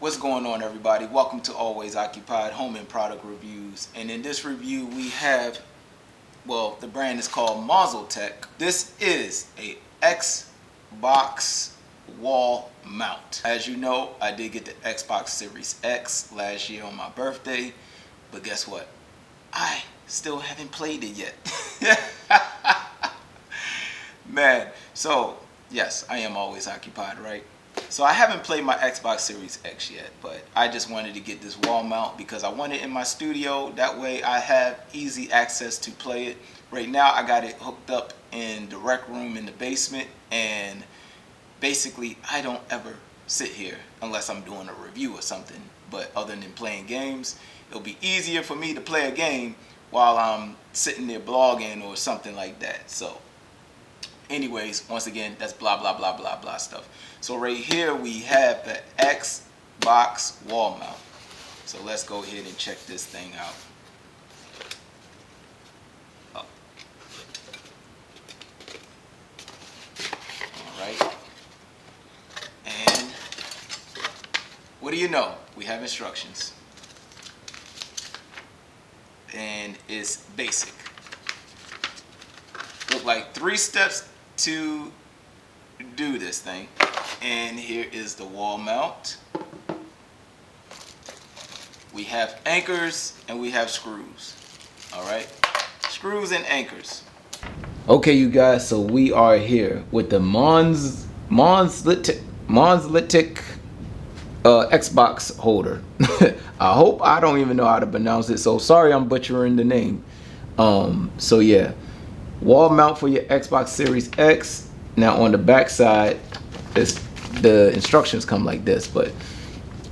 What's going on, everybody? Welcome to Always Occupied Home and Product Reviews. And in this review we have, well, the brand is called Monzlteck. This is a Xbox wall mount. As you know, I did get the Xbox Series X last year on my birthday, but guess what? I still haven't played it yet. Man, so yes, I am always occupied, right? So I haven't played my Xbox Series X yet, but I just wanted to get this wall mount because I want it in my studio. That way I have easy access to play it. Right now I got it hooked up in the rec room in the basement, and basically I don't ever sit here unless I'm doing a review or something. But other than playing games, it'll be easier for me to play a game while I'm sitting there blogging or something like that. So anyways, once again, that's blah blah blah blah blah stuff. So right here we have the Xbox wall mount. So let's go ahead and check this thing out. Oh. Alright. And what do you know? We have instructions. And it's basic. Look like 3 steps to do this thing. And here is the wall mount. We have anchors and we have screws. All-right, screws and anchors. Okay, you guys, so we are here with the Monzlteck Xbox holder. I hope I don't even know how to pronounce it, so sorry I'm butchering the name. So yeah, wall mount for your Xbox Series X. Now on the back side, the instructions come like this, but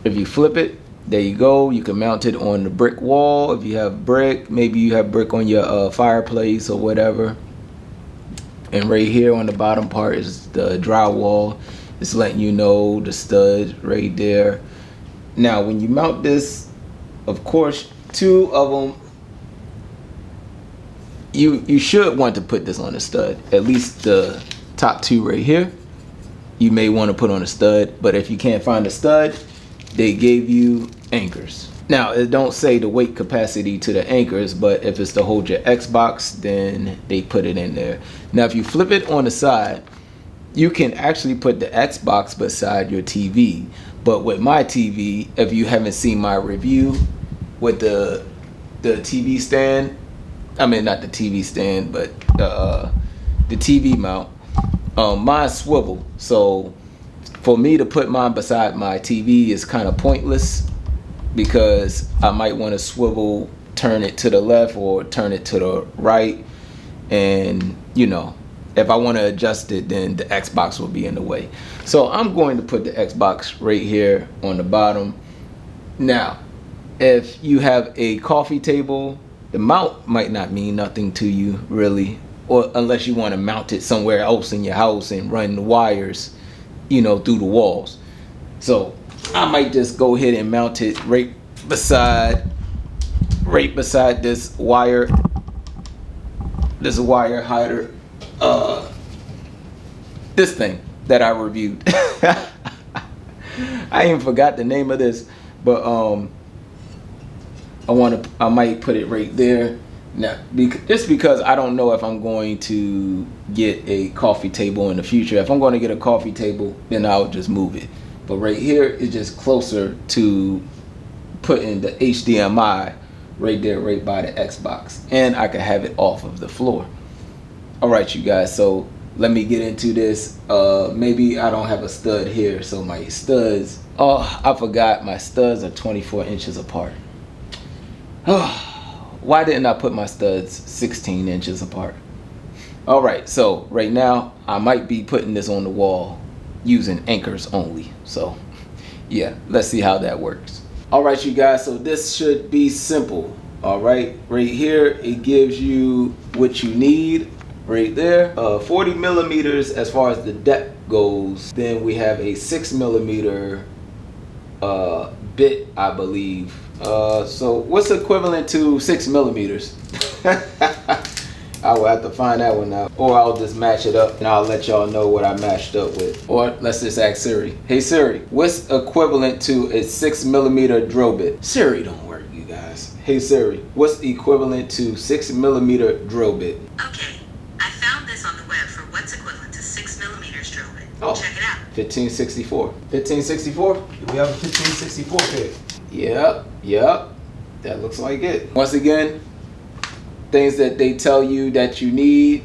if you flip it, there you go. You can mount it on the brick wall if you have brick. Maybe you have brick on your fireplace or whatever. And right here on the bottom part is the drywall. It's letting you know the stud right there. Now when you mount this, of course, 2 of them, you should want to put this on a stud. At least the top 2 right here, you may want to put on a stud. But if you can't find a stud, they gave you anchors. Now it don't say the weight capacity to the anchors, but if it's to hold your Xbox, then they put it in there. Now if you flip it on the side, you can actually put the Xbox beside your TV. But with my TV, if you haven't seen my review with the TV stand, I mean not the TV stand, but the TV mount, mine swivel. So for me to put mine beside my TV is kind of pointless, because I might want to swivel, turn it to the left or turn it to the right, and you know, if I want to adjust it, then the Xbox will be in the way. So I'm going to put the Xbox right here on the bottom. Now if you have a coffee table, the mount might not mean nothing to you really, or unless you want to mount it somewhere else in your house and run the wires, you know, through the walls. So I might just go ahead and mount it right beside this wire hider, this thing that I reviewed. I even forgot the name of this, but I might put it right there. Now, just because I don't know if I'm going to get a coffee table in the future. If I'm going to get a coffee table, then I'll just move it. But right here is just closer to putting the HDMI right there, right by the Xbox. And I can have it off of the floor. All right, you guys, so let me get into this. Maybe I don't have a stud here, so my studs, oh, I forgot my studs are 24 inches apart. Why didn't I put my studs 16 inches apart? All right, so right now I might be putting this on the wall using anchors only. So yeah, let's see how that works. All right, you guys, so this should be simple. All right, right here it gives you what you need right there. 40 millimeters as far as the depth goes. Then we have a 6 millimeter bit, I believe. So what's equivalent to 6 millimeters? I will have to find that one out. Or I'll just match it up and I'll let y'all know what I matched up with. Or let's just ask Siri. Hey Siri, what's equivalent to a 6mm drill bit? Siri don't work, you guys. Hey Siri, what's equivalent to 6mm drill bit? Okay, I found this on the web for what's equivalent to 6mm drill bit. Oh, check it out. 1564. 1564? We have a 1564 here. Yep. That looks like it. Once again, things that they tell you that you need,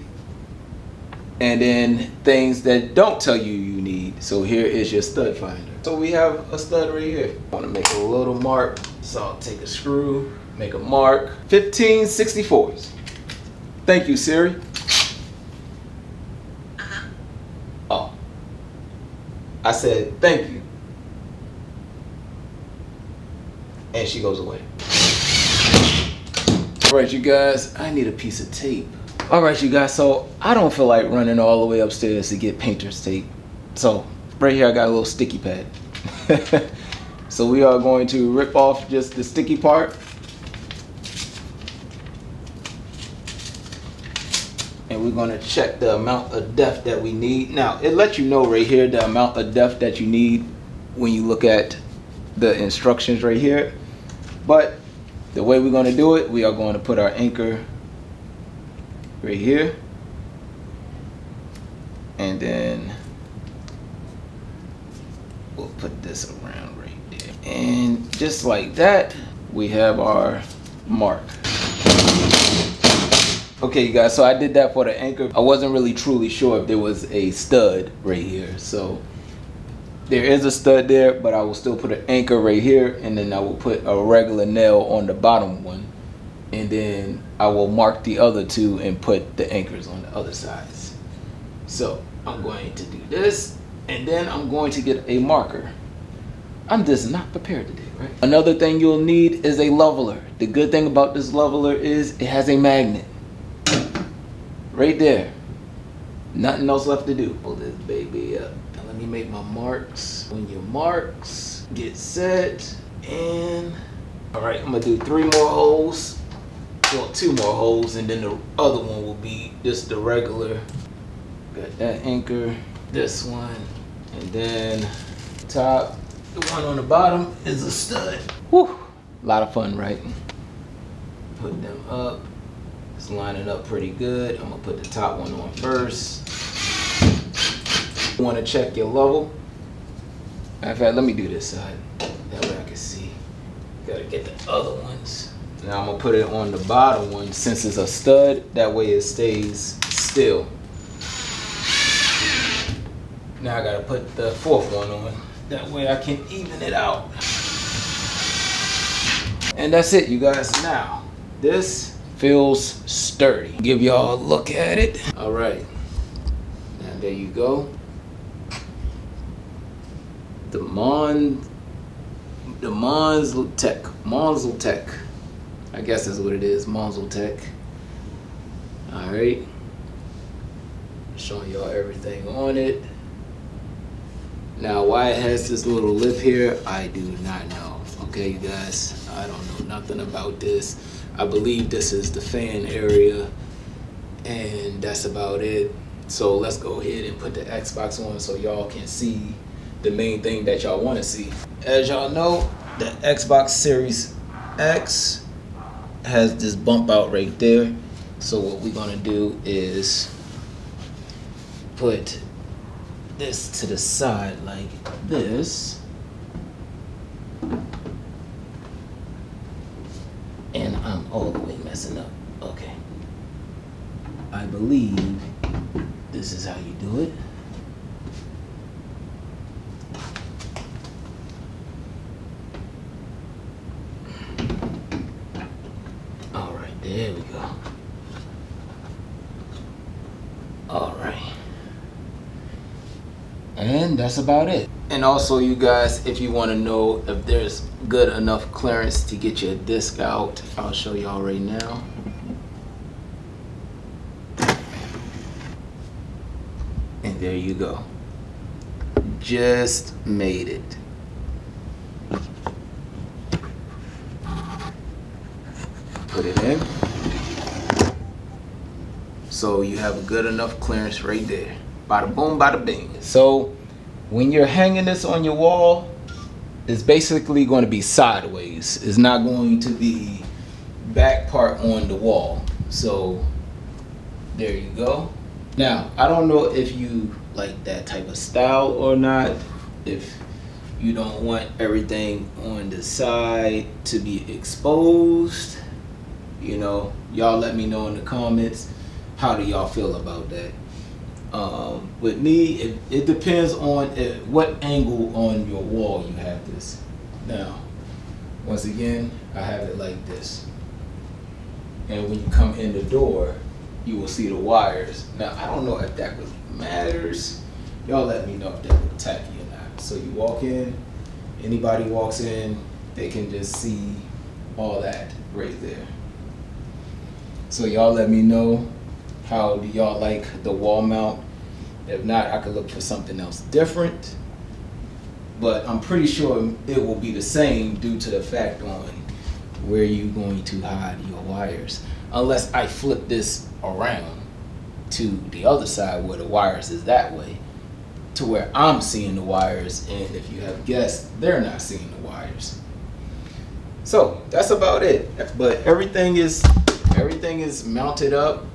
and then things that don't tell you you need. So here is your stud finder. So we have a stud right here. I want to make a little mark, so I'll take a screw, make a mark. 1564s. Thank you, Siri. Oh, I said thank you, and she goes away. All right, you guys, I need a piece of tape. All right, you guys, so I don't feel like running all the way upstairs to get painter's tape. So right here, I got a little sticky pad. So we are going to rip off just the sticky part. And we're going to check the amount of depth that we need. Now, it lets you know right here the amount of depth that you need when you look at the instructions right here. But the way we're going to do it, we are going to put our anchor right here. And then we'll put this around right there. And just like that, we have our mark. Okay, you guys, so I did that for the anchor. I wasn't really truly sure if there was a stud right here. So there is a stud there, but I will still put an anchor right here, and then I will put a regular nail on the bottom one, and then I will mark the other two and put the anchors on the other sides. So I'm going to do this, and then I'm going to get a marker. I'm just not prepared today, right? Another thing you'll need is a leveler. The good thing about this leveler is it has a magnet. Right there. Nothing else left to do. Pull this baby up. Now let me make my marks. When your marks get set, and all right, I'm gonna do 3 more holes. Well, 2 more holes, and then the other one will be just the regular. Got that anchor, this one, and then top. The one on the bottom is a stud. Whew, a lot of fun, right? Put them up. It's lining up pretty good. I'm gonna put the top one on first. You wanna check your level. Matter of fact, let me do this side. That way I can see. Gotta get the other ones. Now I'm gonna put it on the bottom one since it's a stud. That way it stays still. Now I gotta put the 4th one on. That way I can even it out. And that's it, you guys. Now, this feels sturdy. Give y'all a look at it. All right, now there you go. The Monzlteck. I guess that's what it is, Monzlteck. All right, showing y'all everything on it. Now, why it has this little lip here, I do not know. Okay, you guys, I don't know nothing about this. I believe this is the fan area, and that's about it. So let's go ahead and put the Xbox on so y'all can see the main thing that y'all want to see. As y'all know, the Xbox Series X has this bump out right there. So what we're gonna do is put this to the side like this. And I'm all the way messing up. Okay. I believe this is how you do it. All right, there we go. All right. And that's about it. And also, you guys, if you want to know if there's good enough clearance to get your disc out, I'll show y'all right now. And there you go. Just made it. Put it in. So you have a good enough clearance right there. Bada boom, bada bing. So when you're hanging this on your wall, it's basically going to be sideways. It's not going to be back part on the wall. So there you go. Now, I don't know if you like that type of style or not. If you don't want everything on the side to be exposed, you know, y'all let me know in the comments. How do y'all feel about that? With me, it depends on what angle on your wall you have this. Now, once again, I have it like this. And when you come in the door, you will see the wires. Now, I don't know if that really matters. Y'all let me know if that look tacky or not. So you walk in, anybody walks in, they can just see all that right there. So y'all let me know, how do y'all like the wall mount? If not, I could look for something else different. But I'm pretty sure it will be the same due to the fact on where you're going to hide your wires. Unless I flip this around to the other side where the wires is that way, to where I'm seeing the wires, and if you have guests, they're not seeing the wires. So that's about it. But everything is mounted up.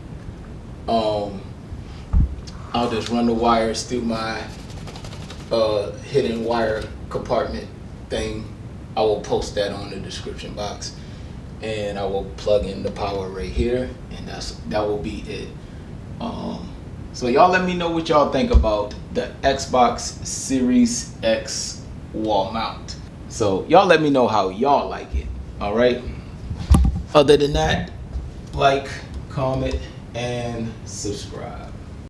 I'll just run the wires through my hidden wire compartment thing. I will post that on the description box, and I will plug in the power right here, and that will be it. So y'all let me know what y'all think about the Xbox Series X wall mount. So y'all let me know how y'all like it. All right. Other than that, like, comment, and subscribe.